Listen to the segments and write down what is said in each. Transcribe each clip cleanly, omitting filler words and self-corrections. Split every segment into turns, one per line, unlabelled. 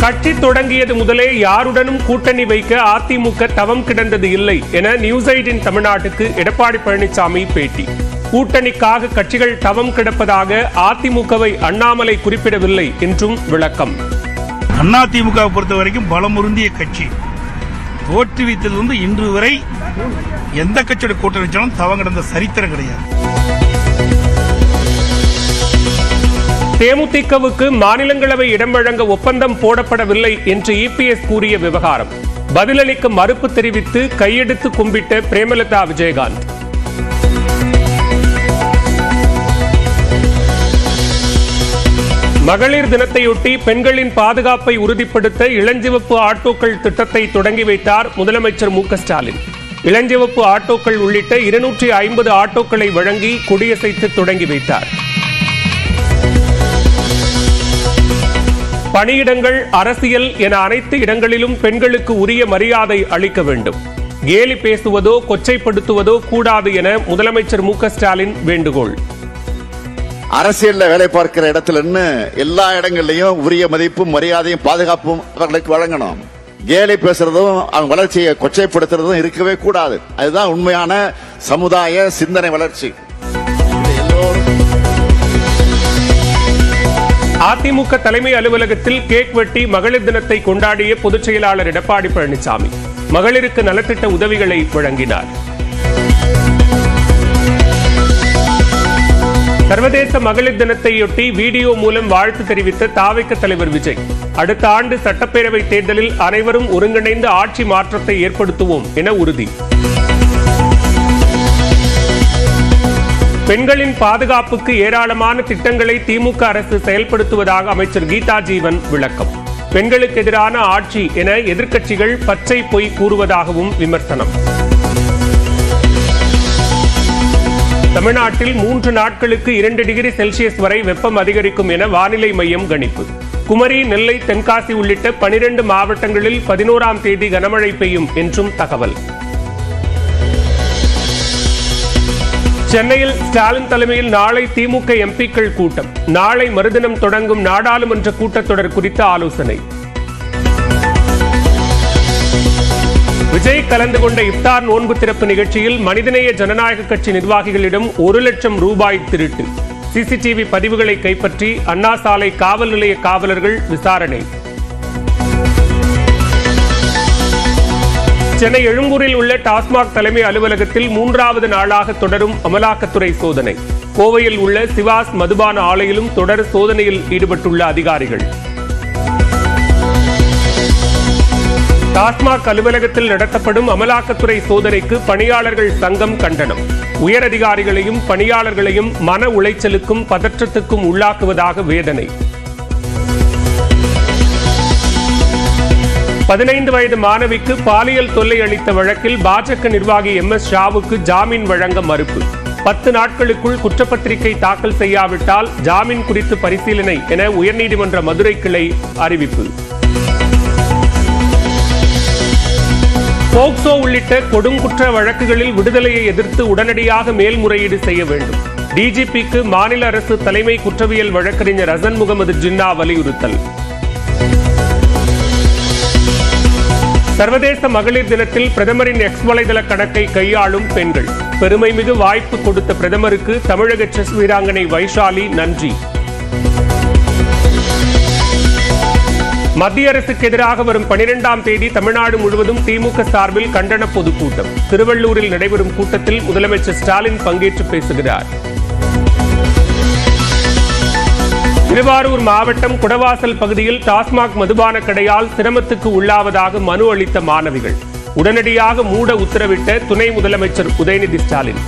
கட்சி தொடங்கியது முதலே யாருடனும் கூட்டணி வைக்க அதிமுக தவம் கிடந்தது இல்லை என நியூஸ் 18 தமிழ்நாட்டுக்கு எடப்பாடி பழனிசாமி பேட்டி. கூட்டணிக்காக கட்சிகள் தவம் கிடப்பதாக அதிமுகவை அண்ணாமலை குறிப்பிடவில்லை என்றும் விளக்கம்.
அதிமுக பொறுத்த வரைக்கும் பலமுருந்திய கட்சி. தோற்றுவித்தது இன்று வரை எந்த கட்சியோட கூட்டணி வச்சாலும் தவம் கிடந்த சரித்திரம் கிடையாது.
தேமுதிகவுக்கு மாநிலங்களவை இடம் வழங்க ஒப்பந்தம் போடப்படவில்லை என்று இபிஎஸ் கூறிய விவகாரம். பதிலளிக்க மறுப்பு தெரிவித்து கையெடுத்து கும்பிட்ட பிரேமலதா விஜயகாந்த். மகளிர் தினத்தையொட்டி பெண்களின் பாதுகாப்பை உறுதிப்படுத்த இளஞ்சிவப்பு ஆட்டோக்கள் திட்டத்தை தொடங்கி வைத்தார் முதலமைச்சர் மு.க.ஸ்டாலின். இளஞ்சிவப்பு ஆட்டோக்கள் உள்ளிட்ட 250 ஆட்டோக்களை வழங்கி கொடியசைத்து தொடங்கி வைத்தார். பணியிடங்கள், அரசியல் என அனைத்து இடங்களிலும் பெண்களுக்கு உரிய மரியாதை அளிக்க வேண்டும். கேலி பேசுவதோ கொச்சைப்படுத்துவதோ கூடாது என முதலமைச்சர் மு.க.ஸ்டாலின் வேண்டுகோள்.
அரசியல்ல வேலை பார்க்கிற இடத்துல எல்லா இடங்கள்லயும் உரிய மதிப்பும் மரியாதையும் பாதுகாப்பும் அவர்களுக்கு வழங்கணும். கேலி பேசுறதும் அவங்க வளர்ச்சியை கொச்சைப்படுத்துறதும் இருக்கவே கூடாது. அதுதான் உண்மையான சமுதாய சிந்தனை வளர்ச்சி.
அதிமுக தலைமை அலுவலகத்தில் கேக் வெட்டி மகளிர் தினத்தை கொண்டாடிய பொதுச் செயலாளர் எடப்பாடி பழனிசாமி மகளிருக்கு நலத்திட்ட உதவிகளை வழங்கினார். சர்வதேச மகளிர் தினத்தையொட்டி வீடியோ மூலம் வாழ்த்து தெரிவித்த தாவேக தலைவர் விஜய், அடுத்த ஆண்டு சட்டப்பேரவை தேர்தலில் அனைவரும் ஒருங்கிணைந்து ஆட்சி மாற்றத்தை ஏற்படுத்துவோம் என உறுதி. பெண்களின் பாதுகாப்புக்கு ஏராளமான திட்டங்களை திமுக அரசு செயல்படுத்துவதாக அமைச்சர் கீதா ஜீவன் விளக்கம். பெண்களுக்கு எதிரான ஆட்சி என எதிர்க்கட்சிகள் பச்சை பொய் கூறுவதாகவும் விமர்சனம். தமிழ்நாட்டில் 3 நாட்களுக்கு 2 டிகிரி செல்சியஸ் வரை வெப்பம் அதிகரிக்கும் என வானிலை மையம் கணிப்பு. குமரி, நெல்லை, தென்காசி உள்ளிட்ட 12 மாவட்டங்களில் 11ஆம் தேதி கனமழை பெய்யும் என்றும் தகவல். சென்னையில் ஸ்டாலின் தலைமையில் நாளை திமுக எம்பிக்கள் கூட்டம். நாளை மறுதினம் தொடங்கும் நாடாளுமன்ற கூட்டத்தொடர் குறித்த ஆலோசனை. விஜய் கலந்து கொண்ட இப்தார் நோன்பு திறப்பு நிகழ்ச்சியில் மனிதநேய ஜனநாயக கட்சி நிர்வாகிகளிடம் 1 லட்சம் ரூபாய் திருட்டு. சிசிடிவி பதிவுகளை கைப்பற்றி அண்ணா சாலை காவல் நிலைய காவலர்கள் விசாரணை. சென்னை எழும்பூரில் உள்ள டாஸ்மாக் தலைமை அலுவலகத்தில் 3வது நாளாக தொடரும் அமலாக்கத்துறை சோதனை. கோவையில் உள்ள சிவாஸ் மதுபான ஆலையிலும் தொடர் சோதனையில் ஈடுபட்டுள்ள அதிகாரிகள். டாஸ்மாக் அலுவலகத்தில் நடத்தப்படும் அமலாக்கத்துறை சோதனைக்கு பணியாளர்கள் சங்கம் கண்டனம். உயர் அதிகாரிகளையும் பணியாளர்களையும் மன உளைச்சலுக்கும் பதற்றத்துக்கும் உள்ளாக்குவதாக வேதனை. 15 வயது மாணவிக்கு பாலியல் தொல்லை அளித்த வழக்கில் பாஜக நிர்வாகி MS ஷாவுக்கு ஜாமீன் வழங்க மறுப்பு. 10 நாட்களுக்குள் குற்றப்பத்திரிகை தாக்கல் செய்யாவிட்டால் ஜாமீன் குறித்து பரிசீலனை என உயர்நீதிமன்ற மதுரை கிளை அறிவிப்பு. போக்சோ உள்ளிட்ட கொடுங்குற்ற வழக்குகளில் விடுதலையை எதிர்த்து உடனடியாக மேல்முறையீடு செய்ய வேண்டும். டிஜிபிக்கு மாநில அரசு தலைமை குற்றவியல் வழக்கறிஞர் ஹசன் முகமது ஜின்னா வலியுறுத்தல். சர்வதேச மகளிர் தினத்தில் பிரதமரின் எக்ஸ் வலைதள கணக்கை கையாளும் பெண்கள். பெருமைமிகு வாய்ப்பு கொடுத்த பிரதமருக்கு தமிழக செஸ் வீராங்கனை வைஷாலி நன்றி. மத்திய அரசுக்கு எதிராக வரும் 12ஆம் தேதி தமிழ்நாடு முழுவதும் திமுக சார்பில் கண்டன பொதுக்கூட்டம். திருவள்ளூரில் நடைபெறும் கூட்டத்தில் முதலமைச்சர் ஸ்டாலின் பங்கேற்று பேசுகிறார். திருவாரூர் மாவட்டம் குடவாசல் பகுதியில் டாஸ்மாக் மதுபான கடையால் சிரமத்துக்கு உள்ளாவதாக மனு அளித்த மாணவிகள். உடனடியாக மூட உத்தரவிட்ட துணை முதலமைச்சர் உதயநிதி ஸ்டாலின்.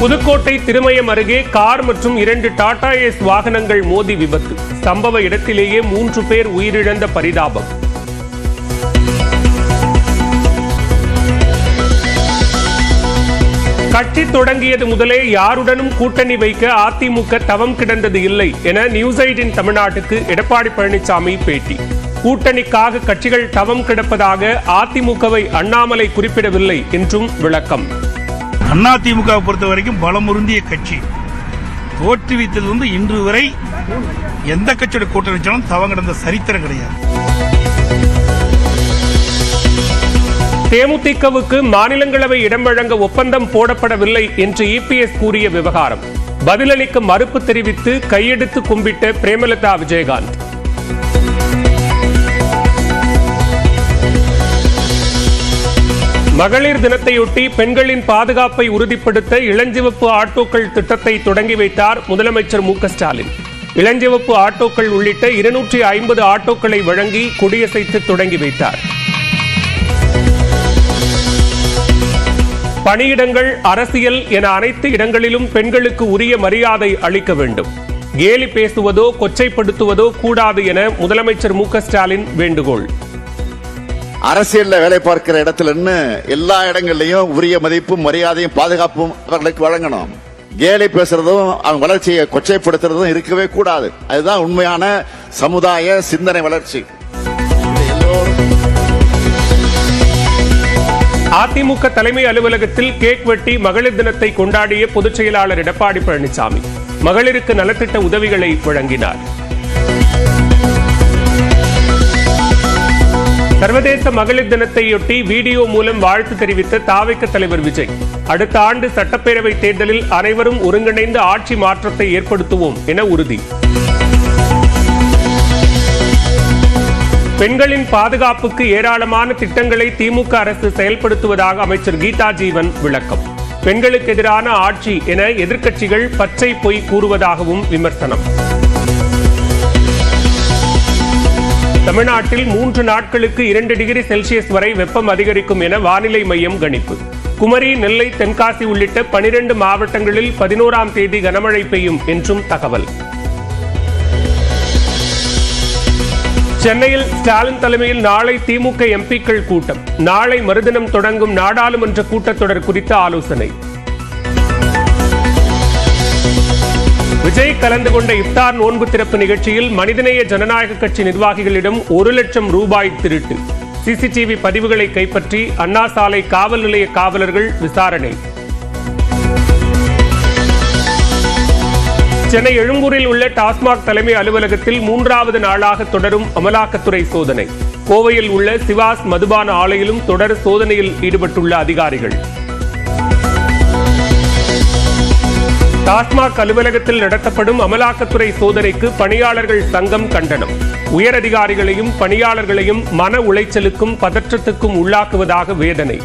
புதுக்கோட்டை திருமயம் அருகே கார் மற்றும் 2 டாடா ஏஸ் வாகனங்கள் மோதி விபத்து. சம்பவ இடத்திலேயே 3 பேர் உயிரிழந்த பரிதாபம். கட்சி தொடங்கியது முதலே யாருடனும் கூட்டணி வைக்க அதிமுக தவம் கிடந்தது இல்லை என நியூஸ் 18 தமிழ்நாட்டுக்கு எடப்பாடி பழனிசாமி பேட்டி. கூட்டணிக்காக கட்சிகள் தவம் கிடப்பதாக அதிமுகவை அண்ணாமலை குறிப்பிடவில்லை என்றும் விளக்கம்.
அதிமுக பொறுத்த வரைக்கும் பலமுருந்திய கட்சி. தோற்றுவித்ததிலிருந்து இன்று வரை எந்த கட்சியோட கூட்டணி வச்சாலும் தவம் கிடந்த சரித்திரம் கிடையாது.
தேமுதிகவுக்கு மாநிலங்களவை இடம் வழங்க ஒப்பந்தம் போடப்படவில்லை என்று இபிஎஸ் கூறிய விவகாரம். பதிலளிக்க மறுப்பு தெரிவித்து கையெடுத்து கும்பிட்ட பிரேமலதா விஜயகாந்த். மகளிர் தினத்தையொட்டி பெண்களின் பாதுகாப்பை உறுதிப்படுத்த இளஞ்சிவப்பு ஆட்டோக்கள் திட்டத்தை தொடங்கி வைத்தார் முதலமைச்சர் மு.க.ஸ்டாலின். இளஞ்சிவப்பு ஆட்டோக்கள் உள்ளிட்ட 250 ஆட்டோக்களை வழங்கி கொடியசைத்து தொடங்கி வைத்தார். பணியிடங்கள், அரசியல் என அனைத்து இடங்களிலும் பெண்களுக்கு உரிய மரியாதை அளிக்க வேண்டும். கேலி பேசுவதோ கொச்சைப்படுத்துவதோ கூடாது என முதலமைச்சர் மு.க.ஸ்டாலின் வேண்டுகோள்.
அரசியல்ல வேலை பார்க்கிற இடத்துல எல்லா இடங்கள்லயும் உரிய மதிப்பும் மரியாதையும் பாதுகாப்பும் அவர்களுக்கு வழங்கணும். கேலி பேசுறதும் அவங்க வளர்ச்சியை கொச்சைப்படுத்துறதும் இருக்கவே கூடாது. அதுதான் உண்மையான சமுதாய சிந்தனை வளர்ச்சி.
அதிமுக தலைமை அலுவலகத்தில் கேக் வெட்டி மகளிர் தினத்தை கொண்டாடிய பொதுச் செயலாளர் எடப்பாடி பழனிசாமி மகளிருக்கு நலத்திட்ட உதவிகளை வழங்கினார். சர்வதேச மகளிர் தினத்தையொட்டி வீடியோ மூலம் வாழ்த்து தெரிவித்த தாவேக தலைவர் விஜய், அடுத்த ஆண்டு சட்டப்பேரவை தேர்தலில் அனைவரும் ஒருங்கிணைந்து ஆட்சி மாற்றத்தை ஏற்படுத்துவோம் என உறுதி. பெண்களின் பாதுகாப்புக்கு ஏராளமான திட்டங்களை திமுக அரசு செயல்படுத்துவதாக அமைச்சர் கீதா ஜீவன் விளக்கம். பெண்களுக்கு எதிரான ஆட்சி என எதிர்க்கட்சிகள் பச்சை பொய் கூறுவதாகவும் விமர்சனம். தமிழ்நாட்டில் 3 நாட்களுக்கு 2 டிகிரி செல்சியஸ் வரை வெப்பம் அதிகரிக்கும் என வானிலை மையம் கணிப்பு. குமரி, நெல்லை, தென்காசி உள்ளிட்ட 12 மாவட்டங்களில் 11ஆம் தேதி கனமழை பெய்யும் என்றும் தகவல். சென்னையில் ஸ்டாலின் தலைமையில் நாளை திமுக எம்பிக்கள் கூட்டம். நாளை மறுதினம் தொடங்கும் நாடாளுமன்ற கூட்டத்தொடர் குறித்த ஆலோசனை. விஜய் கலந்து கொண்ட இப்தார் நோன்பு திறப்பு நிகழ்ச்சியில் மனிதநேய ஜனநாயக கட்சி நிர்வாகிகளிடம் 1 லட்சம் ரூபாய் திருட்டு. சிசிடிவி பதிவுகளை கைப்பற்றி அண்ணா சாலை காவல் நிலைய காவலர்கள் விசாரணை. சென்னை எழும்பூரில் உள்ள டாஸ்மாக் தலைமை அலுவலகத்தில் 3வது நாளாக தொடரும் அமலாக்கத்துறை சோதனை. கோவையில் உள்ள சிவாஸ் மதுபான ஆலையிலும் தொடர் சோதனையில் ஈடுபட்டுள்ள அதிகாரிகள். டாஸ்மாக் அலுவலகத்தில் நடத்தப்படும் அமலாக்கத்துறை சோதனைக்கு பணியாளர்கள் சங்கம் கண்டனம். உயர் அதிகாரிகளையும் பணியாளர்களையும் மன உளைச்சலுக்கும் பதற்றத்துக்கும் உள்ளாக்குவதாக வேதனை.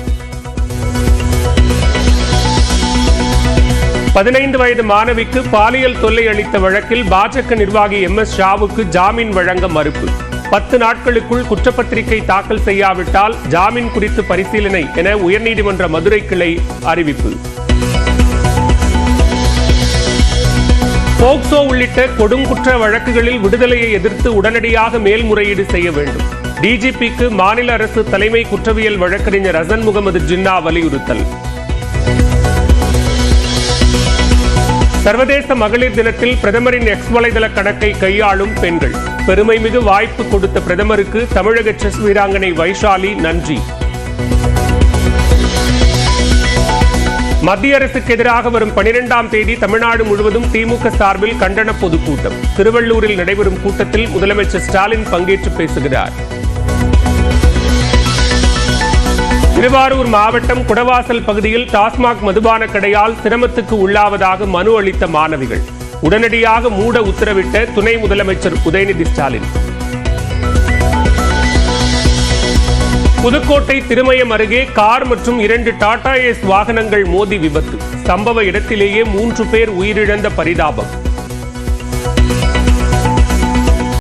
15 வயது மாணவிக்கு பாலியல் தொல்லை அளித்த வழக்கில் பாஜக நிர்வாகி MS ஷாவுக்கு ஜாமீன் வழங்க மறுப்பு. 10 நாட்களுக்குள் குற்றப்பத்திரிகை தாக்கல் செய்யாவிட்டால் ஜாமீன் குறித்து பரிசீலனை என உயர்நீதிமன்ற மதுரை கிளை அறிவிப்பு. போக்சோ உள்ளிட்ட கொடுங்குற்ற வழக்குகளில் விடுதலையை எதிர்த்து உடனடியாக மேல்முறையீடு செய்ய வேண்டும். டிஜிபிக்கு மாநில அரசு தலைமை குற்றவியல் வழக்கறிஞர் ஹசன் முகமது ஜின்னா வலியுறுத்தல். சர்வதேச மகளிர் தினத்தில் பிரதமரின் எக்ஸ் வலைதள கணக்கை கையாளும் பெண்கள். பெருமைமிகு வாய்ப்பு கொடுத்த பிரதமருக்கு தமிழக செஸ் வீராங்கனை வைஷாலி நன்றி. மத்திய அரசுக்கு எதிராக வரும் 12ஆம் தேதி தமிழ்நாடு முழுவதும் திமுக சார்பில் கண்டன பொதுக்கூட்டம். திருவள்ளூரில் நடைபெறும் கூட்டத்தில் முதலமைச்சர் ஸ்டாலின் பங்கேற்று பேசுகிறார். திருவாரூர் மாவட்டம் குடவாசல் பகுதியில் டாஸ்மாக் மதுபான கடையால் சிரமத்துக்கு உள்ளாவதாக மனு அளித்த மாணவிகள். உடனடியாக மூட உத்தரவிட்ட துணை முதலமைச்சர் உதயநிதி ஸ்டாலின். புதுக்கோட்டை திருமயம் அருகே கார் மற்றும் 2 டாடா ஏஸ் வாகனங்கள் மோதி விபத்து. சம்பவ இடத்திலேயே 3 பேர் உயிரிழந்த பரிதாபம்.